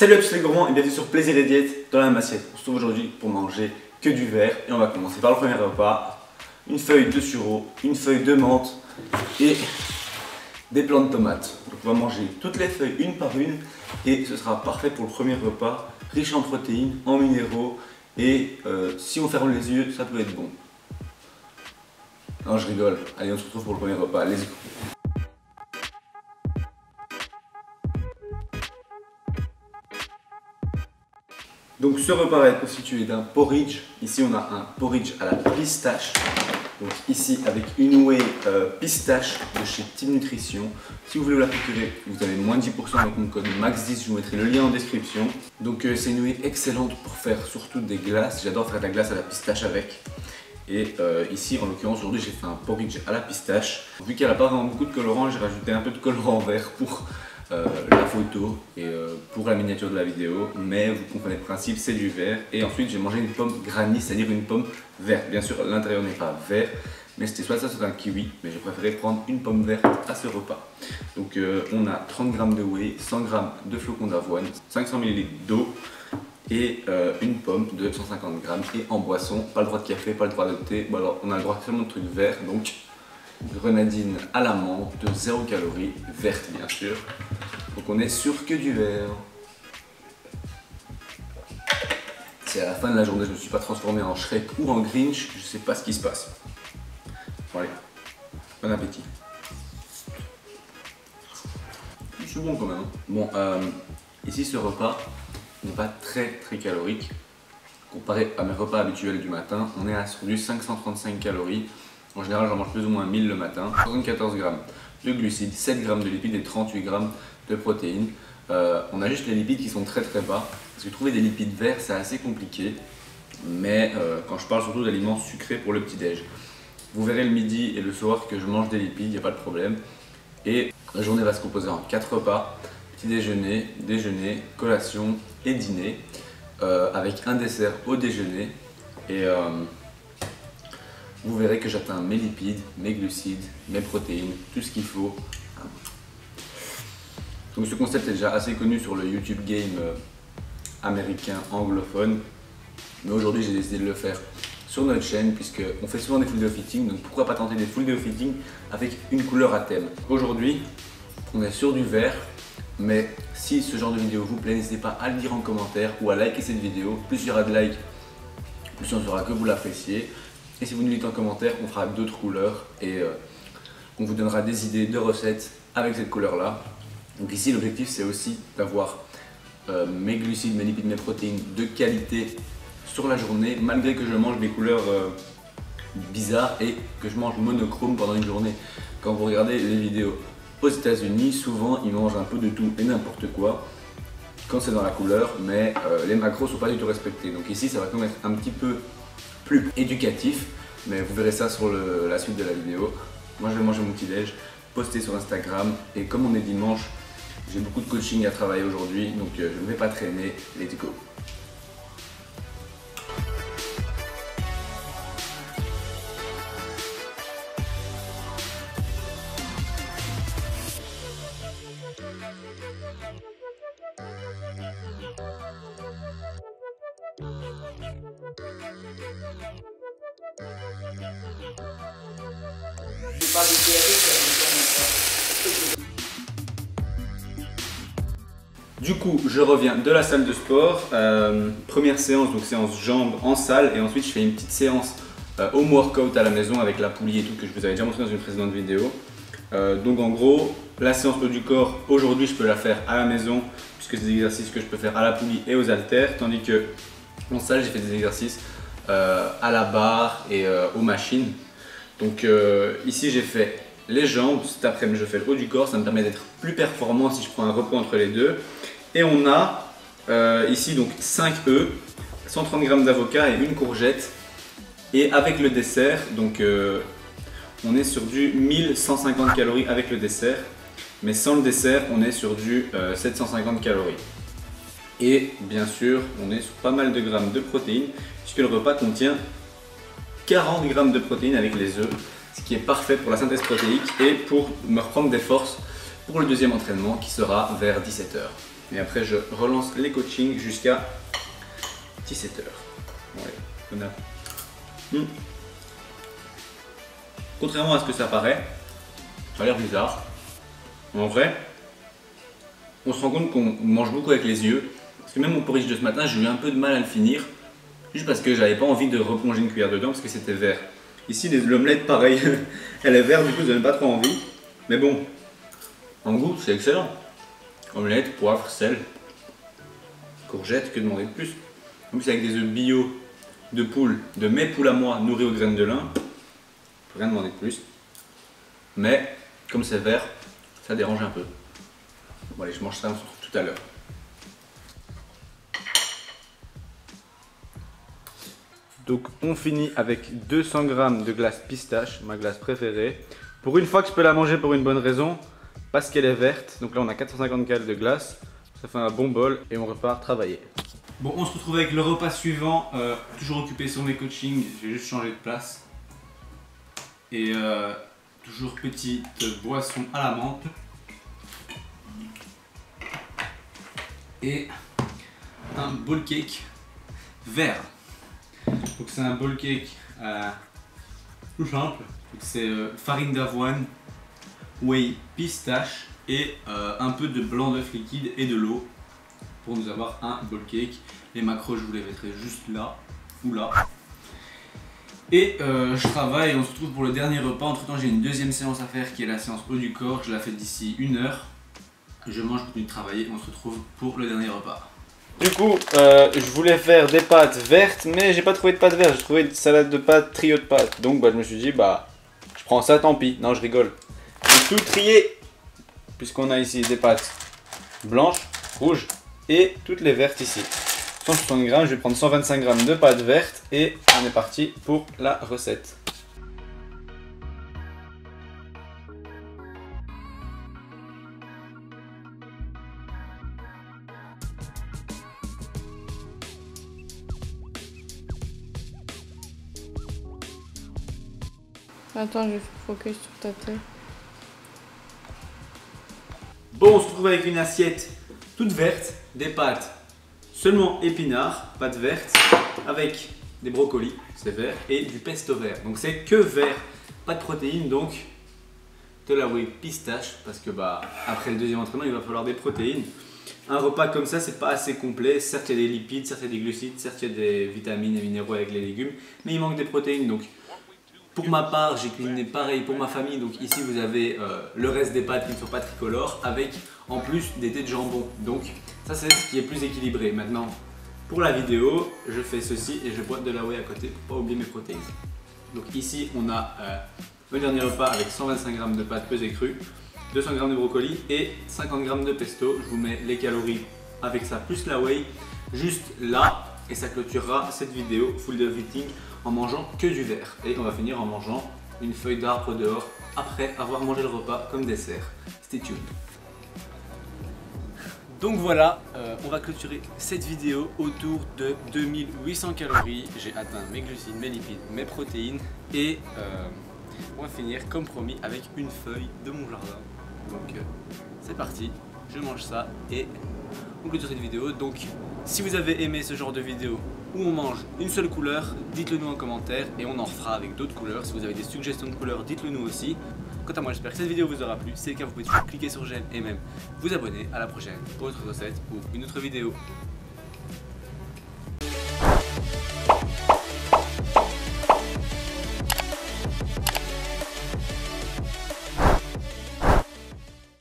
Salut à tous les gourmands et bienvenue sur Plaisir et Diète dans la Massiette. On se retrouve aujourd'hui pour manger que du vert et on va commencer par le premier repas. Une feuille de sureau, une feuille de menthe et des plants de tomates. Donc on va manger toutes les feuilles une par une et ce sera parfait pour le premier repas, riche en protéines, en minéraux et si on ferme les yeux, ça peut être bon. Non, je rigole. Allez, on se retrouve pour le premier repas. Let's go. Donc ce repas va être constitué d'un porridge. Ici on a un porridge à la pistache. Donc ici avec une whey pistache de chez Team Nutrition. Si vous voulez vous la procurer, vous avez moins de 10% avec mon code MAX10, je vous mettrai le lien en description. Donc c'est une whey excellente pour faire surtout des glaces. J'adore faire de la glace à la pistache avec. Et ici en l'occurrence aujourd'hui j'ai fait un porridge à la pistache. Vu qu'elle n'a pas vraiment beaucoup de colorant, j'ai rajouté un peu de colorant vert pour la photo et pour la miniature de la vidéo, mais vous comprenez le principe, c'est du vert. Et ensuite j'ai mangé une pomme granny, c'est-à-dire une pomme verte. Bien sûr l'intérieur n'est pas vert, mais c'était soit ça soit un kiwi, mais j'ai préféré prendre une pomme verte à ce repas. Donc on a 30 g de whey, 100 g de flocons d'avoine, 500 ml d'eau et une pomme de 150 g. Et en boisson, pas le droit de café, pas le droit de thé, bon alors on a le droit seulement de trucs verts, donc grenadine à la menthe de 0 calories, verte bien sûr. Donc on est sur que du vert. Si à la fin de la journée je ne me suis pas transformé en Shrek ou en Grinch, je sais pas ce qui se passe. Bon allez, bon appétit. C'est bon quand même. Bon, ici ce repas n'est pas très calorique. Comparé à mes repas habituels du matin, on est sur du 535 calories. En général, j'en mange plus ou moins 1000 le matin. 74 g de glucides, 7 g de lipides et 38 g de protéines. On a juste les lipides qui sont très bas. Parce que trouver des lipides verts, c'est assez compliqué. Mais quand je parle surtout d'aliments sucrés pour le petit-déj. Vous verrez le midi et le soir que je mange des lipides, il n'y a pas de problème. Et la journée va se composer en 4 repas. Petit déjeuner, déjeuner, collation et dîner. Avec un dessert au déjeuner. Et vous verrez que j'atteins mes lipides, mes glucides, mes protéines, tout ce qu'il faut. Donc ce concept est déjà assez connu sur le YouTube game américain anglophone. Mais aujourd'hui j'ai décidé de le faire sur notre chaîne puisqu'on fait souvent des full day fitting. Donc pourquoi pas tenter des full day fitting avec une couleur à thème. Aujourd'hui on est sur du vert. Mais si ce genre de vidéo vous plaît, n'hésitez pas à le dire en commentaire ou à liker cette vidéo. Plus il y aura de likes, plus on saura que vous l'appréciez. Et si vous nous dites en commentaire, on fera d'autres couleurs et on vous donnera des idées de recettes avec cette couleur là. Donc ici l'objectif c'est aussi d'avoir mes glucides, mes lipides, mes protéines de qualité sur la journée, malgré que je mange des couleurs bizarres et que je mange monochrome pendant une journée. Quand vous regardez les vidéos aux États-Unis, souvent ils mangent un peu de tout et n'importe quoi quand c'est dans la couleur, mais les macros sont pas du tout respectés. Donc ici ça va quand même être un petit peu plus éducatif, mais vous verrez ça sur la suite de la vidéo. Moi je vais manger mon petit déj, poster sur Instagram, et comme on est dimanche, j'ai beaucoup de coaching à travailler aujourd'hui, donc je ne vais pas traîner. Let's go. Du coup, je reviens de la salle de sport, première séance, donc séance jambes en salle, et ensuite je fais une petite séance home workout à la maison avec la poulie et tout que je vous avais déjà montré dans une précédente vidéo. Donc en gros, la séance haut du corps, aujourd'hui je peux la faire à la maison puisque c'est des exercices que je peux faire à la poulie et aux haltères, tandis que en salle j'ai fait des exercices à la barre et aux machines. Donc ici j'ai fait les jambes, cet après-midi je fais le haut du corps, ça me permet d'être plus performant si je prends un repos entre les deux. Et on a ici donc 5 œufs, 130 g d'avocat et une courgette. Et avec le dessert, donc on est sur du 1150 calories avec le dessert. Mais sans le dessert, on est sur du 750 calories. Et bien sûr, on est sur pas mal de grammes de protéines, puisque le repas contient 40 g de protéines avec les œufs, ce qui est parfait pour la synthèse protéique et pour me reprendre des forces pour le deuxième entraînement qui sera vers 17 h. Et après je relance les coachings jusqu'à 17 h. Ouais, on a... Contrairement à ce que ça paraît, ça a l'air bizarre. En vrai, on se rend compte qu'on mange beaucoup avec les yeux. Parce que même mon porridge de ce matin, j'ai eu un peu de mal à le finir. Juste parce que j'avais pas envie de replonger une cuillère dedans parce que c'était vert. Ici, l'omelette, pareil, elle est verte, du coup, j'avais pas trop envie. Mais bon, en goût, c'est excellent. Omelette, poivre, sel, courgettes, que demander de plus? En plus, avec des œufs bio de poule, de mes poules à moi, nourries aux graines de lin, rien demander de plus. Mais, comme c'est vert, ça dérange un peu. Bon, allez, je mange ça, on se retrouve tout à l'heure. Donc on finit avec 200 g de glace pistache, ma glace préférée. Pour une fois que je peux la manger pour une bonne raison, parce qu'elle est verte. Donc là on a 450 calories de glace, ça fait un bon bol et on repart travailler. Bon, on se retrouve avec le repas suivant, toujours occupé sur mes coachings, j'ai juste changé de place. Et toujours petite boisson à la menthe. Et un bowl cake vert. Donc c'est un bowl cake tout simple. C'est farine d'avoine, whey, pistache et un peu de blanc d'œuf liquide et de l'eau pour nous avoir un bowl cake. Les macros je vous les mettrai juste là ou là. Et je travaille et on se retrouve pour le dernier repas. Entre temps j'ai une deuxième séance à faire qui est la séance haut du corps. Je la fais d'ici 1 heure. Je mange, je continue de travailler et on se retrouve pour le dernier repas. Du coup, je voulais faire des pâtes vertes, mais j'ai pas trouvé de pâtes vertes, j'ai trouvé une salade de pâtes, trio de pâtes. Donc je me suis dit, je prends ça, tant pis. Non, je rigole. J'ai tout trié, puisqu'on a ici des pâtes blanches, rouges et toutes les vertes ici. 160 g, je vais prendre 125 g de pâtes vertes et on est parti pour la recette. Attends, je vais focus sur ta tête. Bon, on se retrouve avec une assiette toute verte, des pâtes seulement épinards, pâtes vertes, avec des brocolis, c'est vert, et du pesto vert. Donc c'est que vert, pas de protéines, donc de la whey pistache, parce que après le deuxième entraînement, il va falloir des protéines. Un repas comme ça, c'est pas assez complet. Certes, il y a des lipides, certes, il y a des glucides, certes, il y a des vitamines et minéraux avec les légumes, mais il manque des protéines. Donc pour ma part, j'ai cuisiné pareil pour ma famille. Donc ici, vous avez le reste des pâtes qui ne sont pas tricolores, avec en plus des dés de jambon. Donc ça, c'est ce qui est plus équilibré. Maintenant, pour la vidéo, je fais ceci et je bois de la whey à côté pour pas oublier mes protéines. Donc ici, on a le dernier repas avec 125 g de pâtes pesées crues, 200 g de brocoli et 50 g de pesto. Je vous mets les calories avec ça plus la whey juste là et ça clôturera cette vidéo full de eating en mangeant que du vert. Et on va finir en mangeant une feuille d'arbre dehors après avoir mangé le repas comme dessert. Stay tuned. Donc voilà, on va clôturer cette vidéo autour de 2800 calories. J'ai atteint mes glucides, mes lipides, mes protéines et on va finir comme promis avec une feuille de mon jardin. Donc c'est parti, je mange ça et on clôture cette vidéo. Donc si vous avez aimé ce genre de vidéo où on mange une seule couleur, dites-le nous en commentaire et on en refera avec d'autres couleurs. Si vous avez des suggestions de couleurs, dites-le nous aussi. Quant à moi, j'espère que cette vidéo vous aura plu. Si c'est le cas, vous pouvez toujours cliquer sur j'aime et même vous abonner. À la prochaine pour une autre recette ou une autre vidéo.